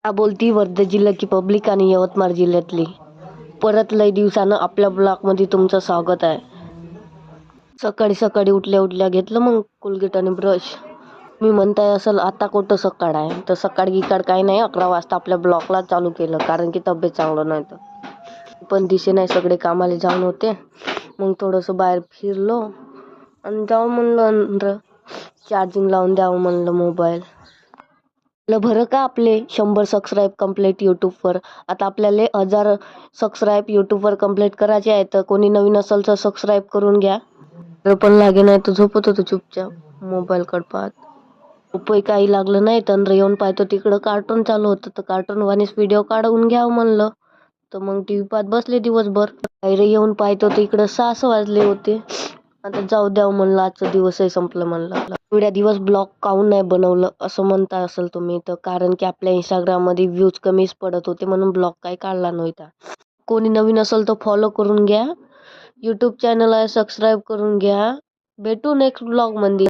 हा बोलती वर्धा जिल्ह्याची पब्लिक आणि यवतमाळ जिल्ह्यातली. परत लय दिवसानं आपल्या ब्लॉगमध्ये तुमचं स्वागत आहे. सकाळी सकाळी उठल्या उठल्या घेतलं मग कोलगेट आणि ब्रश. मी म्हणताय असेल आता कुठं सकाळ आहे, तर सकाळ गिकाड काही नाही. 11 वाजता आपल्या ब्लॉगला चालू केलं कारण की तब्येत चांगलं नव्हतं. पण दिसे नाही, सगळे कामाला जाऊन होते. मग थोडंसं बाहेर फिरलो आणि जाऊ म्हणलं चार्जिंग लावून द्यावं म्हणलं मोबाईल. भरं का आपले 100 सबस्क्राईब कंप्लीट यूट्यूबवर. आता आपल्याला 1000 सबस्क्राईब यूट्यूबवर कंप्लीट करायचे आहे. तर कोणी नवीन असेल तर सबस्क्राईब करून घ्या. पण लागे नाही तर झोपत होतो चुपचाप मोबाईल पाहत. रुपये काही लागलं नाही तर येऊन पाहतो तिकडं कार्टून चालू होतं. तर कार्टून वाणीच व्हिडिओ काढून घ्यावं म्हणलं. तर मग टी व्ही पाहत बसले दिवसभर. बाहेर येऊन पाहतो तर इकडं 6 वाजले होते. आता जाऊ द्यावं म्हणलं, आजचा दिवसही संपलं म्हणलं. एवढ्या दिवस ब्लॉग काहून नाही बनवलं असं म्हणता असेल तुम्ही, तर कारण की आपल्या इंस्टाग्राममध्ये व्ह्यूज कमीच पडत होते म्हणून ब्लॉग काही काढला नव्हता. कोणी नवीन असेल तर फॉलो करून घ्या, यूट्यूब चॅनल आहे सबस्क्राईब करून घ्या. भेटू नेक्स्ट ब्लॉग मध्ये.